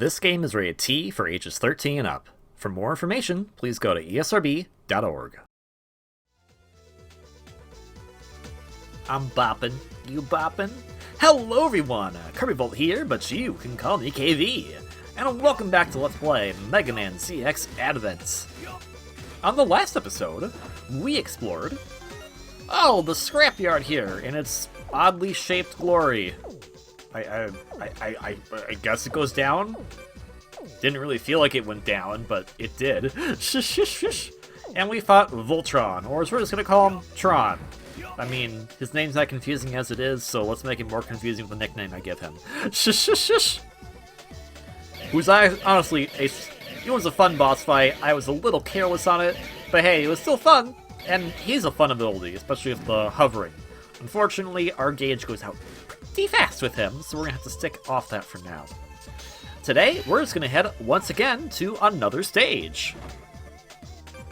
This game is rated T for ages 13 and up. For more information, please go to esrb.org. I'm boppin', you boppin'? Hello everyone, KirbyVolt here, but you can call me KV. And welcome back to Let's Play Mega Man CX Advent. On the last episode, we explored the scrapyard here in its oddly shaped glory. I guess it goes down? Didn't really feel like it went down, but it did. And we fought Voltron, or as we're just gonna call him, Tron. I mean, his name's not confusing as it is, so let's make it more confusing with the nickname I give him. Who's honestly, it was a fun boss fight. I was a little careless on it, but hey, it was still fun. And he's a fun ability, especially with the hovering. Unfortunately, our gauge goes out pretty fast with him, so we're gonna have to stick off that for now. Today, we're just gonna head once again to another stage.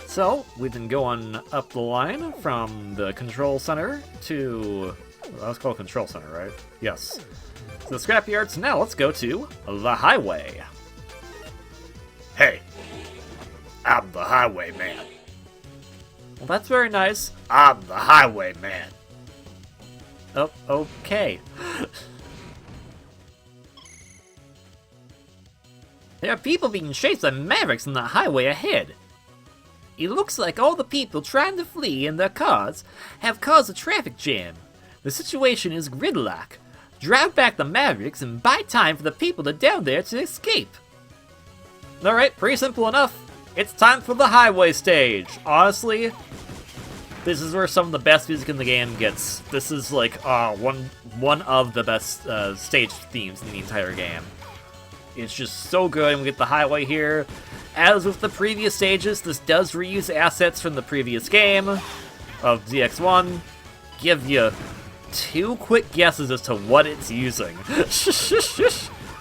So, we've been going up the line from the control center to... well, that was called control center, right? Yes. So the scrapyard, so now let's go to the highway. Hey, I'm the highway man. Well, that's very nice. I'm the highway man. Oh, okay. There are people being chased by Mavericks on the highway ahead. It looks like all the people trying to flee in their cars have caused a traffic jam. The situation is gridlock. Drive back the Mavericks and buy time for the people that are down there to escape. Alright, pretty simple enough. It's time for the highway stage. Honestly, this is where some of the best music in the game gets. This is like one of the best stage themes in the entire game. It's just so good, and we get the highway here. As with the previous stages, this does reuse assets from the previous game of ZX1. Give you 2 quick guesses as to what it's using.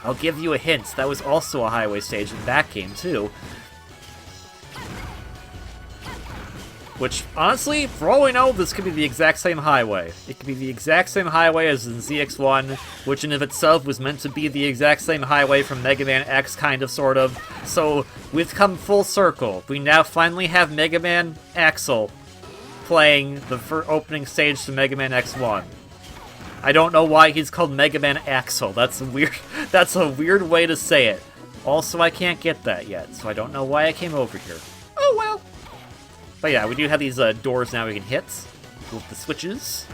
I'll give you a hint. That was also a highway stage in that game, too. Which, honestly, for all we know, this could be the exact same highway. It could be the exact same highway as in ZX1, which in of itself was meant to be the exact same highway from Mega Man X, kind of, sort of. So, we've come full circle. We now finally have Mega Man Axel playing the opening stage to Mega Man X1. I don't know why he's called Mega Man Axel. That's weird. That's a weird way to say it. Also, I can't get that yet, so I don't know why I came over here. Oh well. But yeah, we do have these doors now we can hit with the switches.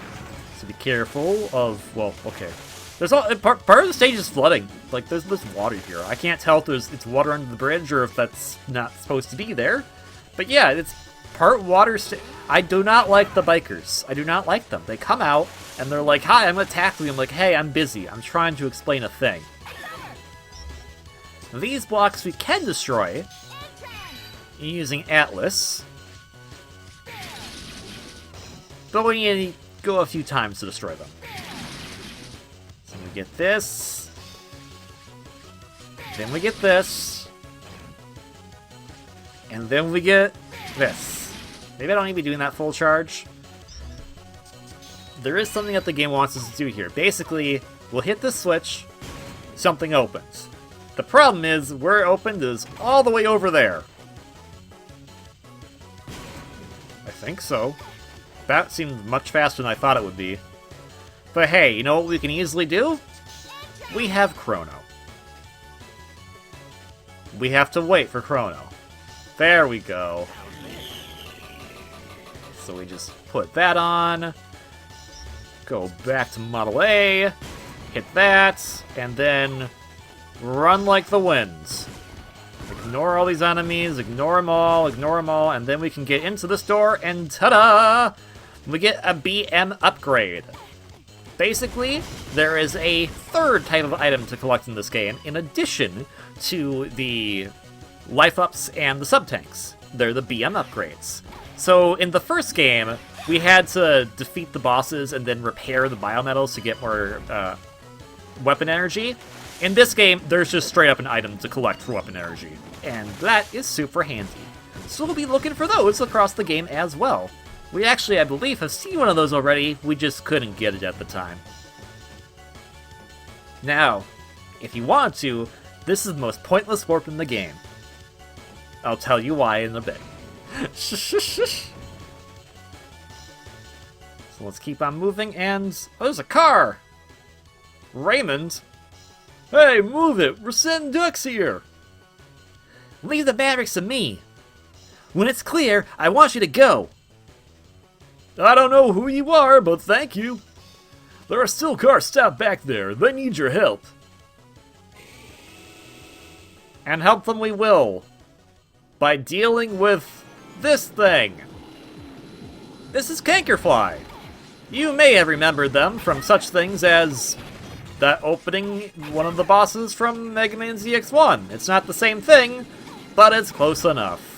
So be careful of, well, okay. There's part of the stage is flooding. Like, there's water here. I can't tell if it's water under the bridge or if that's not supposed to be there. But yeah, it's part water. I do not like the bikers. I do not like them. They come out and they're like, hi, I'm gonna tackle you. I'm like, hey, I'm busy. I'm trying to explain a thing. These blocks we can destroy using Atlas. But we need to go a few times to destroy them. So we get this. Then we get this. And then we get this. Maybe I don't need to be doing that full charge. There is something that the game wants us to do here. Basically, we'll hit this switch, something opens. The problem is, where it opened is all the way over there. I think so. That seemed much faster than I thought it would be. But hey, you know what we can easily do? We have Chrono. We have to wait for Chrono. There we go. So we just put that on. Go back to Model A. Hit that. And then run like the wind. Ignore all these enemies. Ignore them all. Ignore them all. And then we can get into this door. And ta-da! We get a BM upgrade. Basically, there is a third type of item to collect in this game, in addition to the life-ups and the sub-tanks. They're the BM upgrades. So, in the first game, we had to defeat the bosses and then repair the biometals to get more weapon energy. In this game, there's just straight up an item to collect for weapon energy, and that is super handy. So we'll be looking for those across the game as well. We actually, I believe, have seen one of those already, we just couldn't get it at the time. Now, if you want to, This is the most pointless warp in the game. I'll tell you why in a bit. So let's keep on moving, and... oh, there's a car! Raymond? Hey, move it! We're sending ducks here! Leave the Mavericks to me! When it's clear, I want you to go! I don't know who you are, but thank you. There are still cars stopped back there. They need your help. And help them we will. By dealing with this thing. This is Cankerfly. You may have remembered them from such things as that opening one of the bosses from Mega Man ZX1. It's not the same thing, but it's close enough.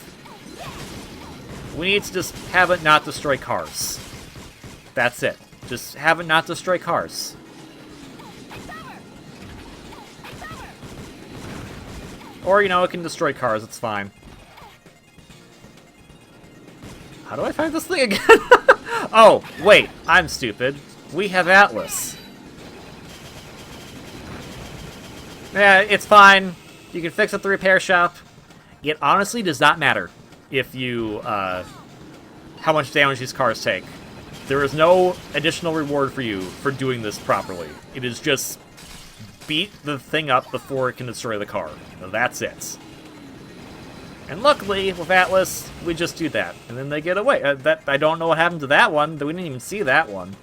We need to just have it not destroy cars. That's it. Just have it not destroy cars. Or, you know, it can destroy cars, it's fine. How do I find this thing again? Oh, wait, I'm stupid. We have Atlas. Yeah, it's fine. You can fix it at the repair shop. It honestly does not matter if you, how much damage these cars take. There is no additional reward for you for doing this properly. It is just beat the thing up before it can destroy the car. That's it. And luckily, with Atlas, we just do that, and then they get away. I don't know what happened to that one. We didn't even see that one.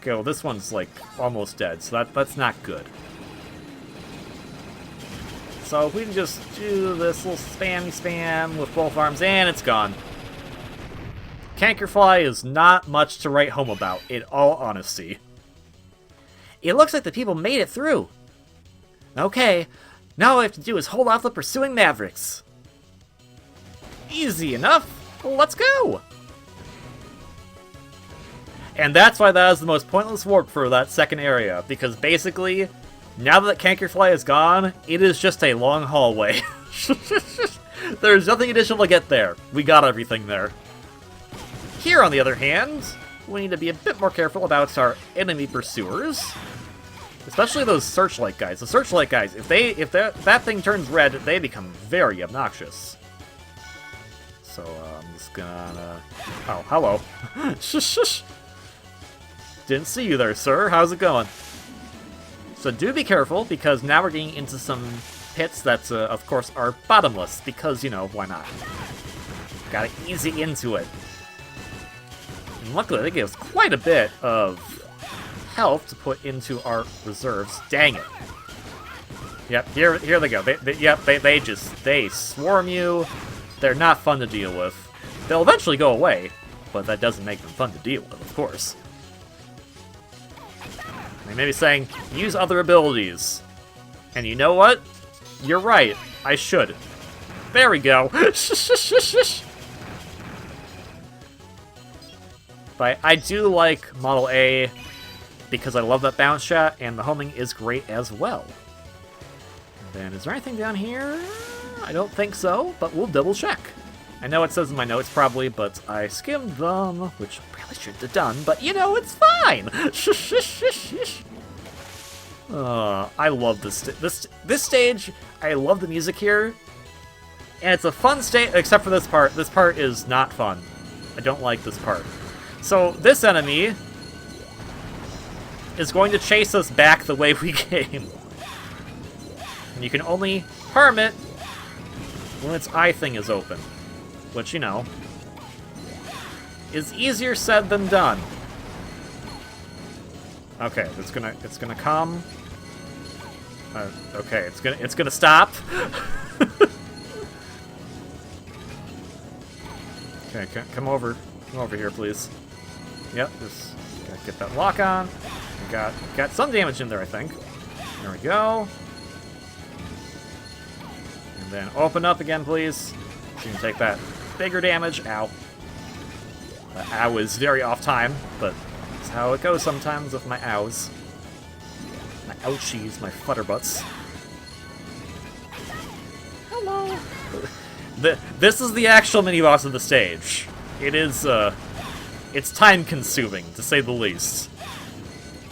Okay, well, this one's, like, almost dead, so that's not good. So if we can just do this little spam with both arms, and it's gone. Cankerfly is not much to write home about, in all honesty. It looks like the people made it through. Okay, now all we have to do is hold off the pursuing Mavericks. Easy enough. Let's go. And that's why that is the most pointless warp for that second area, because basically, now that Cankerfly is gone, it is just a long hallway. There's nothing additional to get there. We got everything there. Here, on the other hand, we need to be a bit more careful about our enemy pursuers. Especially those searchlight guys. The searchlight guys, if that thing turns red, they become very obnoxious. So, I'm just gonna... oh, hello. Shush. Didn't see you there, sir. How's it going? So do be careful, because now we're getting into some pits that, of course, are bottomless. Because, you know, why not? Gotta ease it into it. And luckily, they gave us quite a bit of health to put into our reserves. Dang it. Yep, here they go. They swarm you. They're not fun to deal with. They'll eventually go away, but that doesn't make them fun to deal with, of course. They may be saying, use other abilities. And you know what? You're right. I should. There we go. But I do like Model A because I love that bounce shot, and the homing is great as well. And then, is there anything down here? I don't think so, but we'll double check. I know it says in my notes probably, but I skimmed them, which I probably shouldn't have done, but you know, it's fine! I love this stage. I love the music here, and it's a fun stage, except for this part. This part is not fun. I don't like this part. So, this enemy is going to chase us back the way we came. And you can only harm it when its eye thing is open. Which, you know, is easier said than done. Okay, it's gonna come. Okay, it's gonna stop. Okay, come over here, please. Yep, just gotta get that lock on. Got some damage in there, I think. There we go. And then open up again, please. So you can take that bigger damage. Ow. The ow is very off time, but that's how it goes sometimes with my ows. My ouchies, my flutterbutts. Hello. This is the actual mini-boss of the stage. It is, it's time-consuming, to say the least.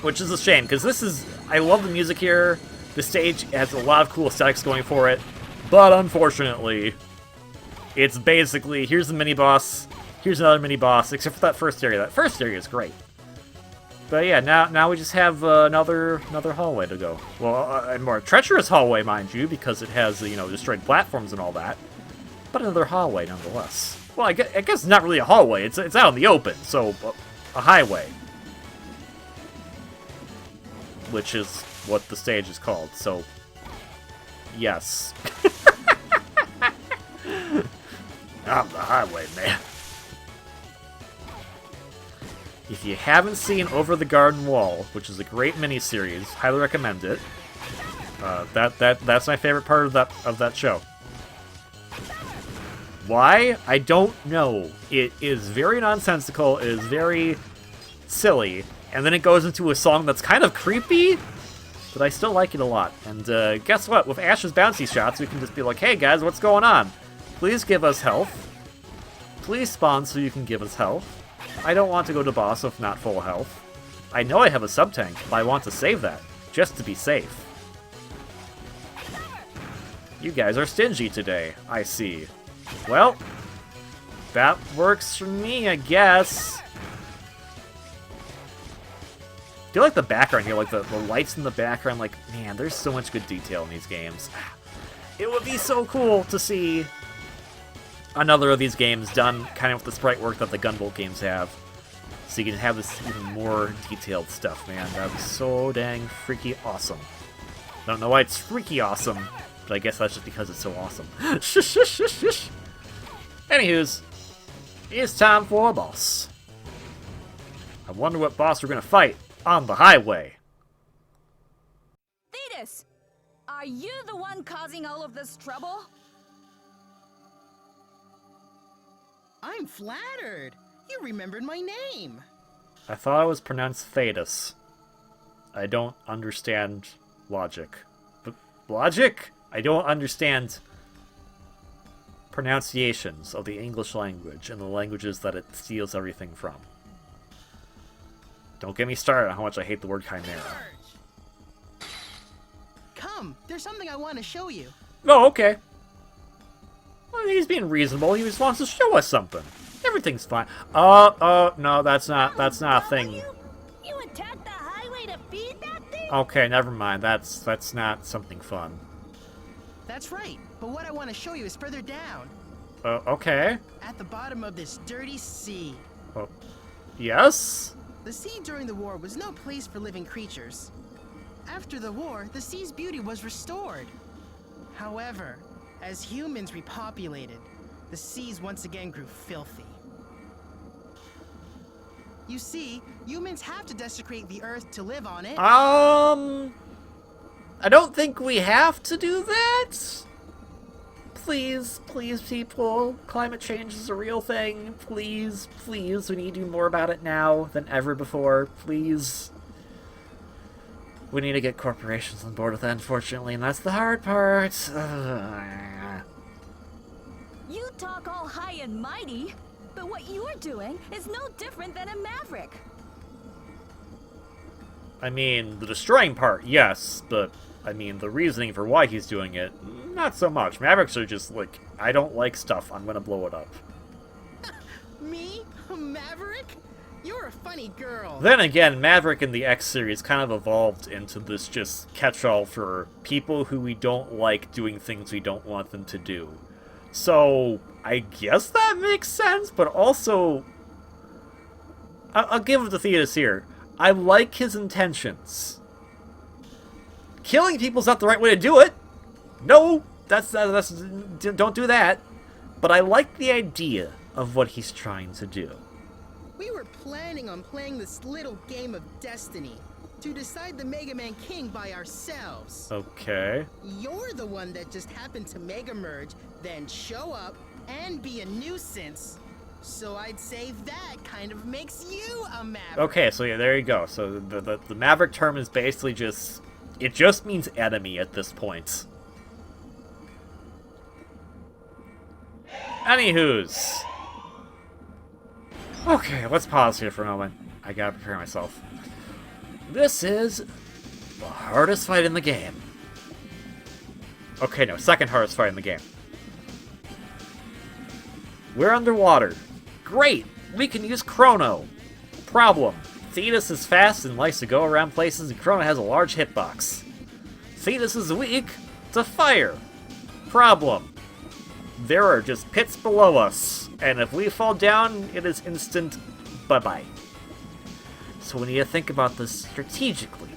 Which is a shame, because I love the music here. The stage has a lot of cool aesthetics going for it, but unfortunately, it's basically, here's the mini-boss, here's another mini-boss, except for that first area. That first area is great. But yeah, now we just have another hallway to go. Well, a more treacherous hallway, mind you, because it has, you know, destroyed platforms and all that. But another hallway, nonetheless. Well, I guess it's not really a hallway. It's out in the open, so a highway. Which is what the stage is called, so yes. I'm the highway man. If you haven't seen Over the Garden Wall, which is a great miniseries, highly recommend it. That's my favorite part of that show. Why? I don't know. It is very nonsensical, it is very silly, and then it goes into a song that's kind of creepy, but I still like it a lot. And guess what? With Ash's bouncy shots, we can just be like, hey guys, what's going on? Please give us health. Please spawn so you can give us health. I don't want to go to boss with not full health. I know I have a sub-tank, but I want to save that, just to be safe. You guys are stingy today, I see. Well, that works for me, I guess. I feel like the background here, like the lights in the background, like, man, there's so much good detail in these games. It would be so cool to see another of these games done kind of with the sprite work that the Gunvolt games have. So you can have this even more detailed stuff, man. That would be so dang freaky awesome. I don't know why it's freaky awesome, but I guess that's just because it's so awesome. Shush, shush, shush, shush. Anywho's, it's time for a boss. I wonder what boss we're gonna fight on the highway. Thetis, are you the one causing all of this trouble? I'm flattered. You remembered my name. I thought it was pronounced Thetis. I don't understand logic. But logic? I don't understand pronunciations of the English language and the languages that it steals everything from. Don't get me started on how much I hate the word chimera. Come, there's something I want to show you. Oh, okay. Well, he's being reasonable. He just wants to show us something. Everything's fine. No, that's not a thing. You attacked the highway to feed that thing? Okay, never mind. That's not something fun. That's right, but what I want to show you is further down. Okay. At the bottom of this dirty sea. Oh, yes? The sea during the war was no place for living creatures. After the war, the sea's beauty was restored. However, as humans repopulated, the seas once again grew filthy. You see, humans have to desecrate the earth to live on it. I don't think we have to do that. Please, please, people. Climate change is a real thing. Please, please, we need to do more about it now than ever before. Please. We need to get corporations on board with that, unfortunately, and that's the hard part. You talk all high and mighty, but what you're doing is no different than a Maverick. I mean, the destroying part, yes, but, I mean, the reasoning for why he's doing it, not so much. Mavericks are just like, I don't like stuff, I'm gonna blow it up. Me? A Maverick? You're a funny girl. Then again, Maverick in the X series kind of evolved into this just catch-all for people who we don't like doing things we don't want them to do. So, I guess that makes sense, but also, I'll give it to Thetis here. I like his intentions. Killing people's not the right way to do it. No, that's don't do that. But I like the idea of what he's trying to do. We were planning on playing this little game of destiny to decide the Mega Man King by ourselves. Okay. You're the one that just happened to Mega Merge, then show up and be a nuisance. So I'd say that kind of makes you a Maverick. Okay, so yeah, there you go. So the Maverick term is basically just, it just means enemy at this point. Anywho's. Okay, let's pause here for a moment. I gotta prepare myself. This is the hardest fight in the game. Okay, no, second hardest fight in the game. We're underwater. Great! We can use Chrono. Problem. Thetis is fast and likes to go around places, and Chrono has a large hitbox. Thetis is weak to fire. Problem. There are just pits below us, and if we fall down, it is instant bye-bye. So we need to think about this strategically.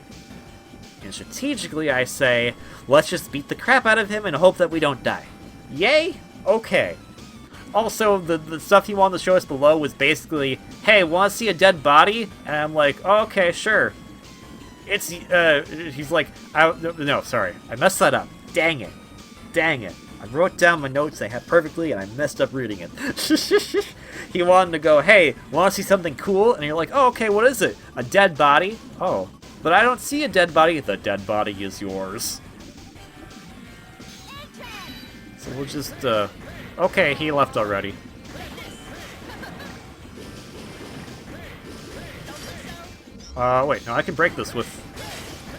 And strategically, I say, let's just beat the crap out of him and hope that we don't die. Yay? Okay. Also, the stuff he wanted to show us below was basically, hey, want to see a dead body? And I'm like, oh, okay, sure. It's, he's like, no, sorry, I messed that up. Dang it. Dang it. I wrote down my notes I had perfectly, and I messed up reading it. He wanted to go, hey, want to see something cool? And you're like, oh, okay, what is it? A dead body? Oh, but I don't see a dead body. The dead body is yours. So we'll just, okay, he left already. Wait, no, I can break this with...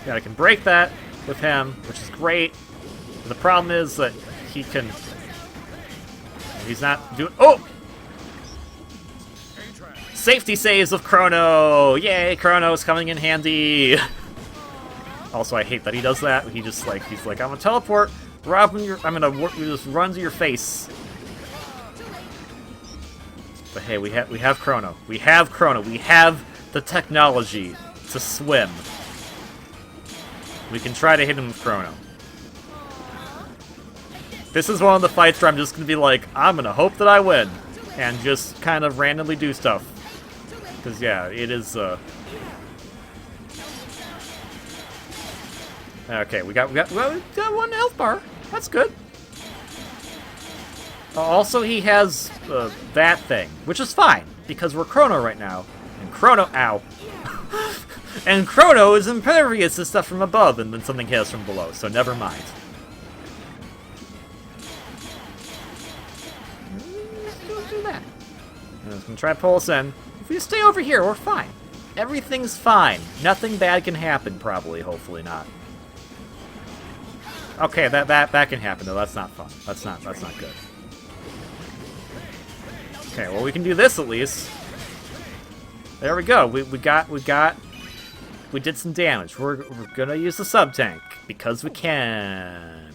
Yeah, I can break that with him, which is great. The problem is that he can... He's not doing... Oh! Safety saves of Chrono! Yay, Chrono's coming in handy! Also, I hate that he does that. He just, like, he's like, I'm gonna teleport, I'm gonna just run to your face. But hey, we have Chrono. We have Chrono. We have the technology to swim. We can try to hit him with Chrono. This is one of the fights where I'm just gonna be like, I'm gonna hope that I win, and just kind of randomly do stuff. Because yeah, it is. Okay, we got one health bar. That's good. Also, he has that thing, which is fine because we're Chrono right now, and Chrono, ow, and Chrono is impervious to stuff from above, and then something hits us from below. So never mind. Don't do that. And it's gonna try to pull us in. If we stay over here, we're fine. Everything's fine. Nothing bad can happen, probably. Hopefully not. Okay, that can happen though. That's not fun. That's not good. Okay, well we can do this at least. There we go. We did some damage. We're gonna use the sub tank because we can.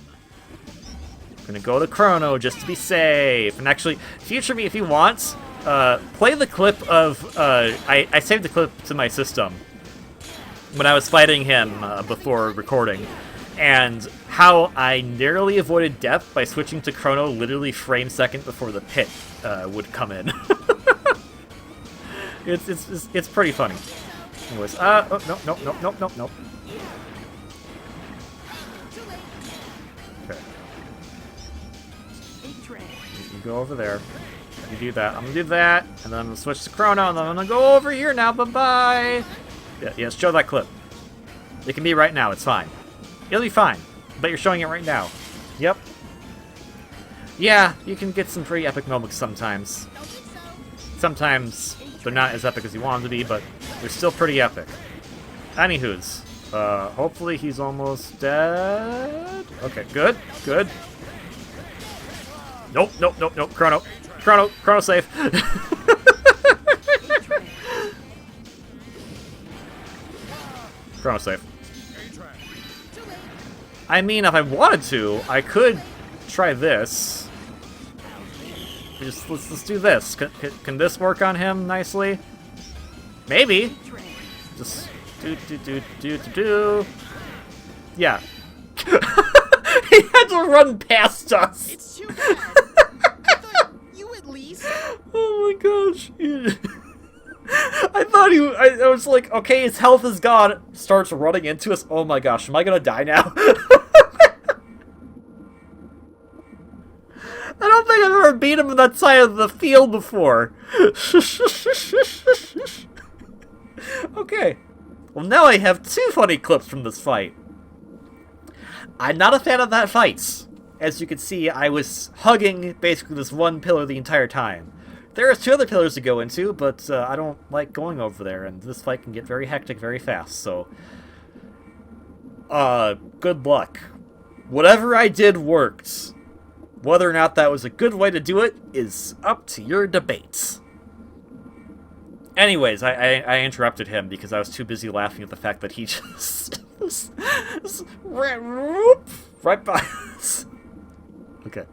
We're gonna go to Chrono just to be safe. And actually, future me if you want. Play the clip of, I saved the clip to my system when I was fighting him before recording, and how I narrowly avoided death by switching to Chrono literally frame second before the pit would come in. It's pretty funny. Anyways, oh, nope. Okay. You go over there. You do that. I'm gonna do that, and then I'm gonna switch to Chrono, and then I'm gonna go over here now. Bye-bye. Yeah, show that clip. It can be right now. It's fine. It'll be fine. But you're showing it right now. Yep. Yeah, you can get some pretty epic moments sometimes. Sometimes they're not as epic as you want them to be, but they're still pretty epic. Anywho's, hopefully he's almost dead. Okay, good. Nope. Chrono safe. Chrono safe. I mean, if I wanted to, I could try this. Let's do this. Can this work on him nicely? Maybe. Just do. Yeah. He had to run past us. It's too bad. I thought you at least. Oh my gosh. I thought I was like, okay, his health is gone. Starts running into us. Oh my gosh, am I gonna die now? I don't think I've ever beat him on that side of the field before. Okay. Well, now I have two funny clips from this fight. I'm not a fan of that fight. As you can see, I was hugging basically this one pillar the entire time. There are two other pillars to go into, but I don't like going over there, and this fight can get very hectic very fast, so... good luck Whatever I did worked. Whether or not that was a good way to do it is up to your debates. Anyways, I interrupted him because I was too busy laughing at the fact that he just ran right by us. Okay.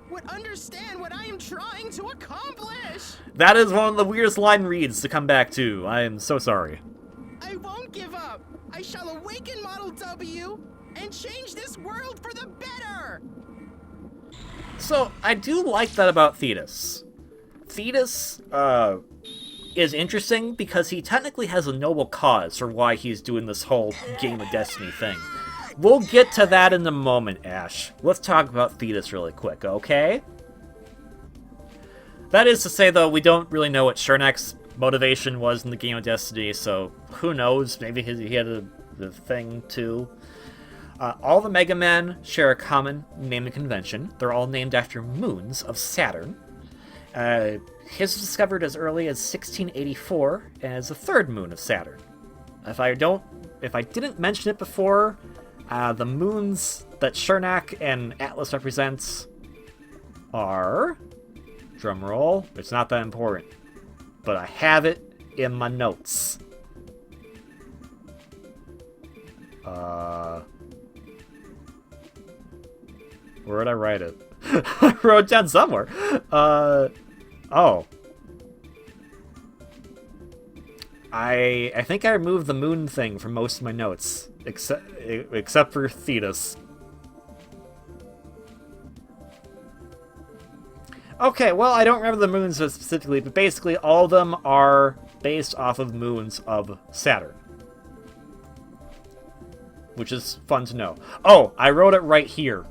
Would understand what I am trying to accomplish. That is one of the weirdest line reads to come back to. I am so sorry. I won't give up. I shall awaken Model W and change this world for the better. So, I do like that about Thetis. Thetis, is interesting because he technically has a noble cause for why he's doing this whole Game of Destiny thing. We'll get to that in a moment, Ash. Let's talk about Thetis really quick, okay? That is to say, though, we don't really know what Shernak's motivation was in the Game of Destiny, so who knows? Maybe he had a thing, too. All the Mega Men share a common naming convention. They're all named after moons of Saturn. His was discovered as early as 1684 as the third moon of Saturn. If I didn't mention it before, the moons that Shernak and Atlas represents are, drumroll, it's not that important, but I have it in my notes. Where did I write it? I wrote it down somewhere. Oh. I think I removed the moon thing from most of my notes, except for Thetis. Okay, well, I don't remember the moons specifically, but basically all of them are based off of moons of Saturn. Which is fun to know. Oh, I wrote it right here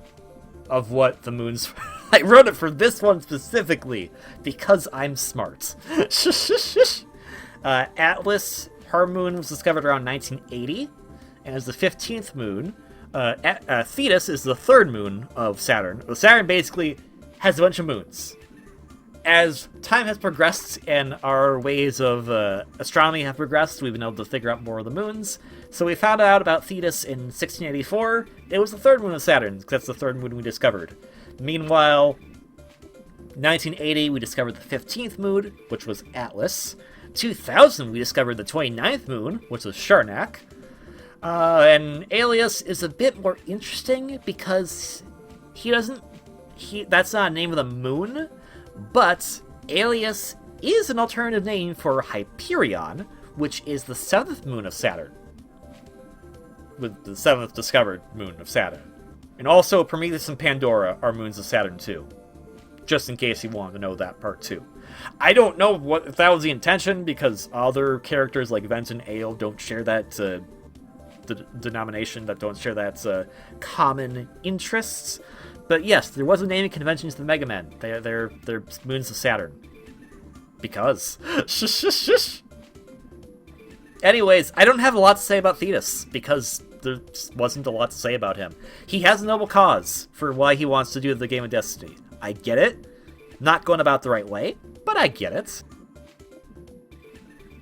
of what the moons... I wrote it for this one specifically because I'm smart. Atlas, her moon was discovered around 1980, and as the 15th moon, Thetis is the third moon of Saturn. Saturn basically has a bunch of moons. As time has progressed and our ways of astronomy have progressed, we've been able to figure out more of the moons. So we found out about Thetis in 1684. It was the third moon of Saturn, because that's the third moon we discovered. Meanwhile, 1980, we discovered the 15th moon, which was Atlas. 2000, we discovered the 29th moon, which was Sharnak. And Alias is a bit more interesting because that's not a name of the moon, but Alias is an alternative name for Hyperion, which is the 7th moon of Saturn. With the 7th discovered moon of Saturn. And also, Prometheus and Pandora are moons of Saturn too. Just in case you wanted to know that part too. I don't know if that was the intention, because other characters like Vent and Ael don't share that denomination, that don't share that common interests. But yes, there was a naming convention to the Mega Men. They're moons of Saturn. Because. Anyways, I don't have a lot to say about Thetis, because there wasn't a lot to say about him. He has a noble cause for why he wants to do the Game of Destiny. I get it. Not going about the right way, but I get it.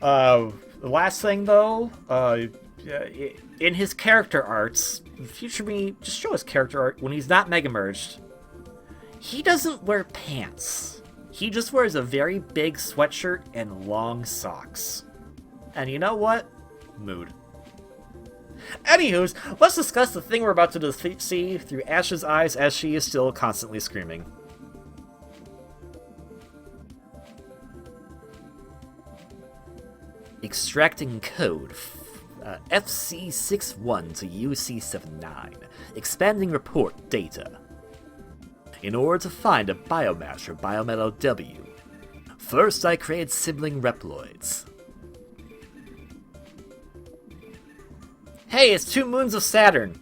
The last thing, though, in his character arts, future me, just show his character art when he's not Mega Merged. He doesn't wear pants. He just wears a very big sweatshirt and long socks. And you know what? Mood. Anywho's, let's discuss the thing we're about to see through Ash's eyes as she is still constantly screaming. Extracting code FC61 to UC79. Expanding report data. In order to find a biomass or biometal W, first I create sibling reploids. Hey, it's 2 moons of Saturn!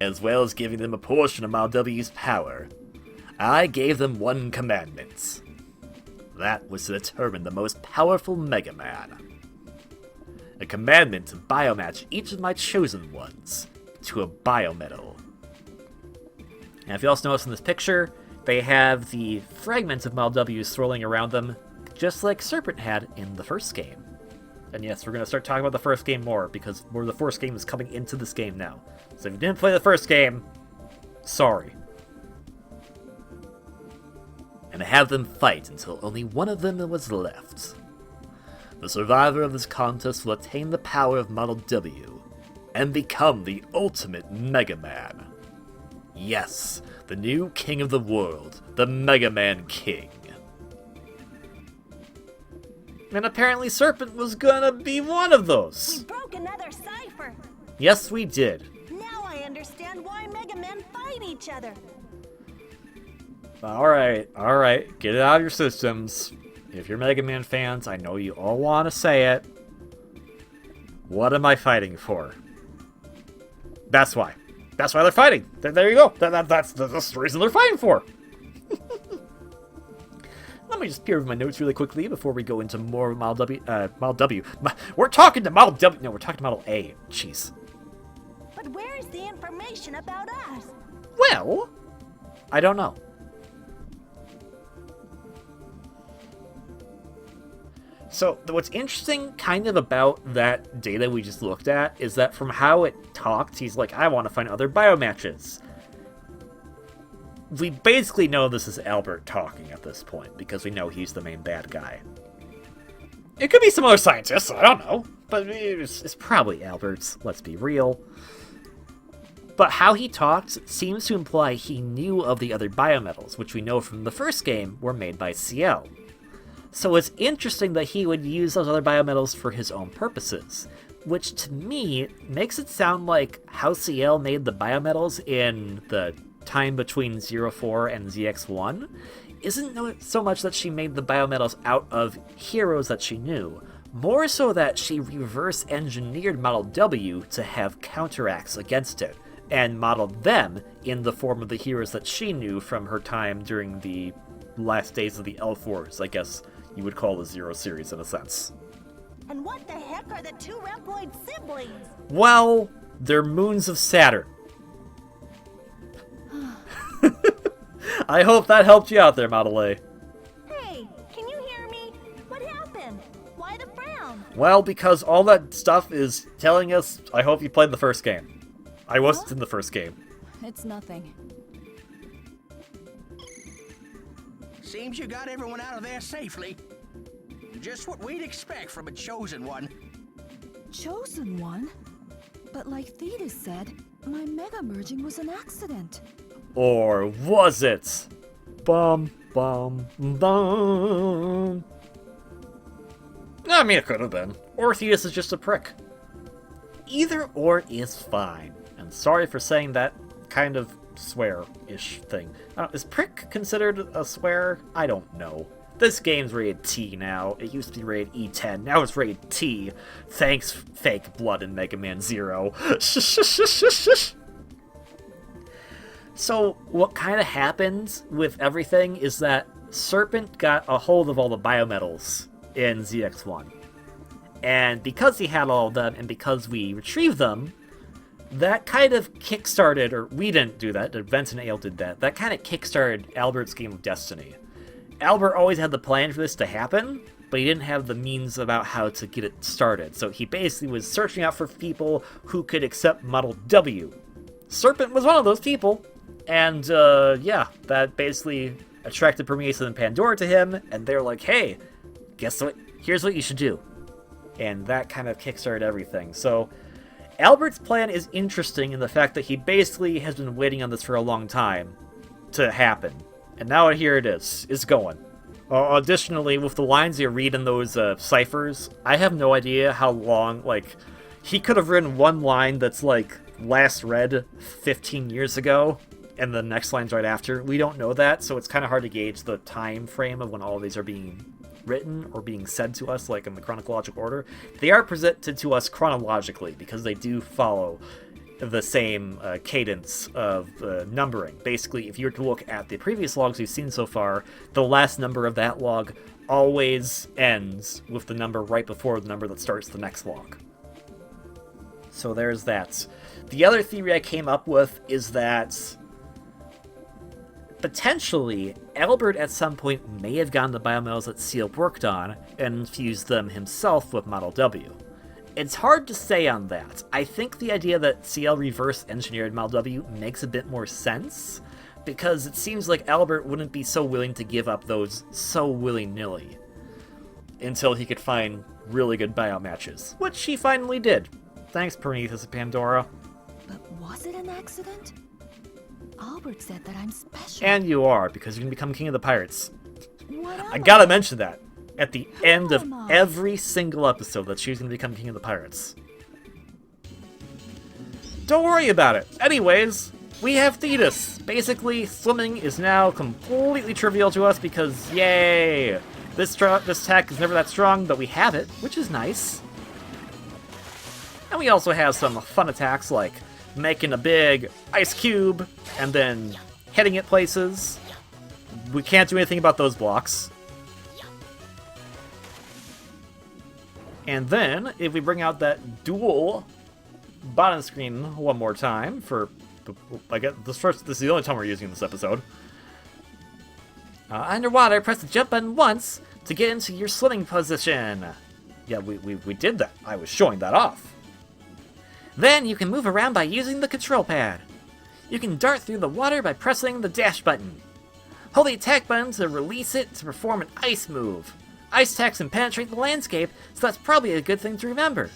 As well as giving them a portion of Mal W's power, I gave them one commandment. That was to determine the most powerful Mega Man. A commandment to biomatch each of my chosen ones to a biometal. And if you also notice in this picture, they have the fragments of Mal W swirling around them, just like Serpent had in the first game. And yes, we're going to start talking about the first game more, because more of the first game is coming into this game now. So if you didn't play the first game, sorry. And have them fight until only one of them was left. The survivor of this contest will attain the power of Model W and become the ultimate Mega Man. Yes, the new king of the world, the Mega Man King. And apparently Serpent was gonna be one of those. We broke another cipher. Yes, we did. Now I understand why Mega Men fight each other. Alright, get it out of your systems. If you're Mega Man fans, I know you all want to say it. What am I fighting for? That's why. That's why they're fighting. There you go. That's the reason they're fighting for. Let me just peer over my notes really quickly before we go into more Model W. We're talking to Model W. No, we're talking to Model A. Jeez. But where is the information about us? Well, I don't know. So, what's interesting kind of about that data we just looked at is that from how it talked, he's like, I want to find other biomatches. We basically know this is Albert talking at this point, because we know he's the main bad guy. It could be some other scientists, I don't know. But it's probably Albert's, let's be real. But how he talked seems to imply he knew of the other biometals, which we know from the first game were made by CL. So it's interesting that he would use those other biometals for his own purposes, which to me makes it sound like how CL made the biometals in the time between 04 and ZX1 isn't so much that she made the biometals out of heroes that she knew, more so that she reverse engineered Model W to have counteracts against it, and modeled them in the form of the heroes that she knew from her time during the last days of the L4s, I guess you would call the Zero series in a sense. And what the heck are the two Reploid siblings? Well, they're moons of Saturn. I hope that helped you out there, Model A. Hey, can you hear me? What happened? Why the frown? Well, because all that stuff is telling us, I hope you played the first game. I wasn't in the first game. It's nothing. Seems you got everyone out of there safely. Just what we'd expect from a chosen one. Chosen one? But like Thetis said, my mega merging was an accident. Or was it? Bum, bum, bum. I mean, it could have been. Or Thetis is just a prick. Either or is fine. And sorry for saying that kind of swear-ish thing. Is prick considered a swear? I don't know. This game's rated T now. It used to be rated E10. Now it's rated T. Thanks, fake blood in Mega Man Zero. So, what kind of happened with everything is that Serpent got a hold of all the biometals in ZX1. And because he had all of them, and because we retrieved them, that kind of kickstarted, or we didn't do that, Vent and Ale did that, that kind of kickstarted Albert's Game of Destiny. Albert always had the plan for this to happen, but he didn't have the means about how to get it started. So he basically was searching out for people who could accept Model W. Serpent was one of those people, and yeah, that basically attracted Prometheus and Pandora to him, and they're like, hey, guess what? Here's what you should do. And that kind of kickstarted everything. So Albert's plan is interesting in the fact that he basically has been waiting on this for a long time to happen. And now here it is. It's going. Additionally, with the lines you read in those ciphers, I have no idea how long, like, he could have written one line that's, like, last read 15 years ago, and the next line's right after. We don't know that, so it's kind of hard to gauge the time frame of when all of these are being written or being said to us, like in the chronological order. They are presented to us chronologically, because they do follow the same cadence of numbering. Basically, if you were to look at the previous logs we've seen so far, the last number of that log always ends with the number right before the number that starts the next log. So there's that. The other theory I came up with is that Potentially, Albert at some point may have gone to biometals that Seal worked on and infused them himself with Model W. It's hard to say on that. I think the idea that CL reverse engineered Model W makes a bit more sense, because it seems like Albert wouldn't be so willing to give up those so willy-nilly until he could find really good bio matches, which he finally did. Thanks, Prometheus and Pandora. But was it an accident? Albert said that I'm special. And you are, because you can become King of the Pirates. What I gotta mention that at the end of every single episode that she's gonna become King of the Pirates. Don't worry about it. Anyways, we have Thetis. Basically, swimming is now completely trivial to us because, yay! This tech is never that strong, but we have it, which is nice. And we also have some fun attacks like making a big ice cube and then hitting it places. We can't do anything about those blocks. And then, if we bring out that dual bottom screen one more time for, I guess this is the only time we're using this episode. Underwater, press the jump button once to get into your swimming position. Yeah, we did that. I was showing that off. Then you can move around by using the control pad. You can dart through the water by pressing the dash button. Hold the attack button to release it to perform an ice move. Ice attacks can penetrate the landscape, so that's probably a good thing to remember.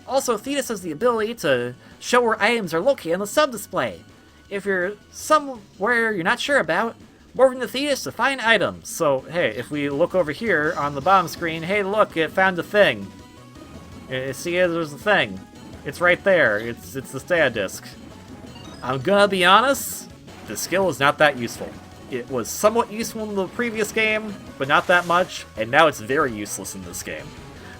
Also, Thetis has the ability to show where items are located on the sub-display. If you're somewhere you're not sure about, morph into Thetis to find items. So, hey, if we look over here on the bottom screen, hey look, it found a thing. See, there's a thing. It's right there. It's the stat disc. I'm gonna be honest, the skill is not that useful. It was somewhat useful in the previous game, but not that much, and now it's very useless in this game.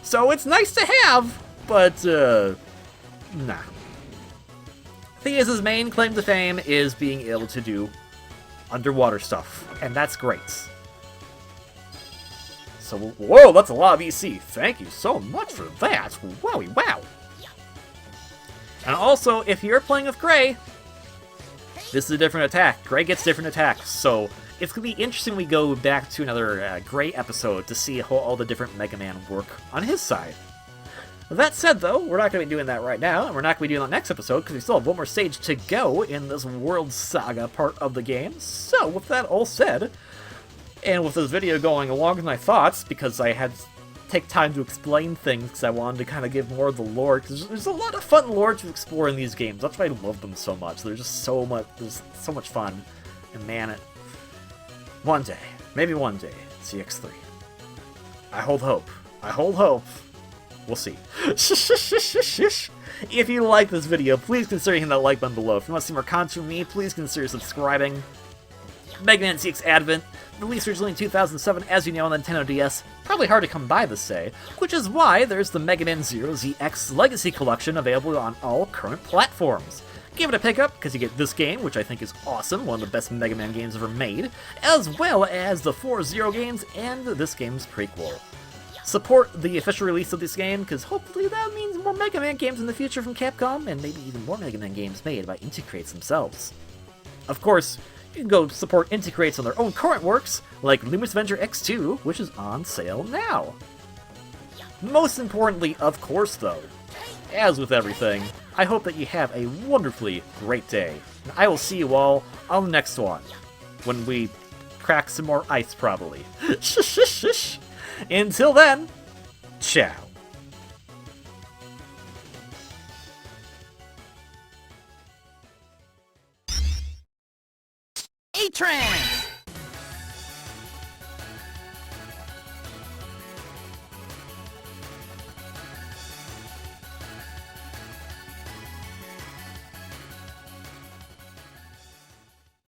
So it's nice to have, but, nah. Thetis' main claim to fame is being able to do underwater stuff, and that's great. So, whoa, that's a lot of EC. Thank you so much for that. Wowie, wow. And also, if you're playing with Gray, this is a different attack. Gray gets different attacks, so it's going to be interesting we go back to another Gray episode to see how all the different Mega Man work on his side. That said, though, we're not going to be doing that right now, and we're not going to be doing that next episode, because we still have one more stage to go in this World Saga part of the game. So, with that all said, and with this video going along with my thoughts, because I had to take time to explain things, because I wanted to kind of give more of the lore, because there's a lot of fun lore to explore in these games. That's why I love them so much. There's so much fun. And man, one day, maybe one day, CX3. I hold hope. I hold hope. We'll see. If you like this video, please consider hitting that like button below. If you want to see more content from me, please consider subscribing. Mega Man CX Advent, released originally in 2007, as you know, on the Nintendo DS. Probably hard to come by this day, which is why there's the Mega Man Zero ZX Legacy Collection available on all current platforms. Give it a pick up, because you get this game, which I think is awesome, one of the best Mega Man games ever made, as well as the 4 Zero games and this game's prequel. Support the official release of this game, because hopefully that means more Mega Man games in the future from Capcom, and maybe even more Mega Man games made by Intercrates themselves. Of course, you can go support Intercrates on their own current works, like Luminous Avenger X2, which is on sale now. Most importantly, of course though, as with everything, I hope that you have a wonderfully great day, and I will see you all on the next one, when we crack some more ice probably. Until then, ciao. A-Trans!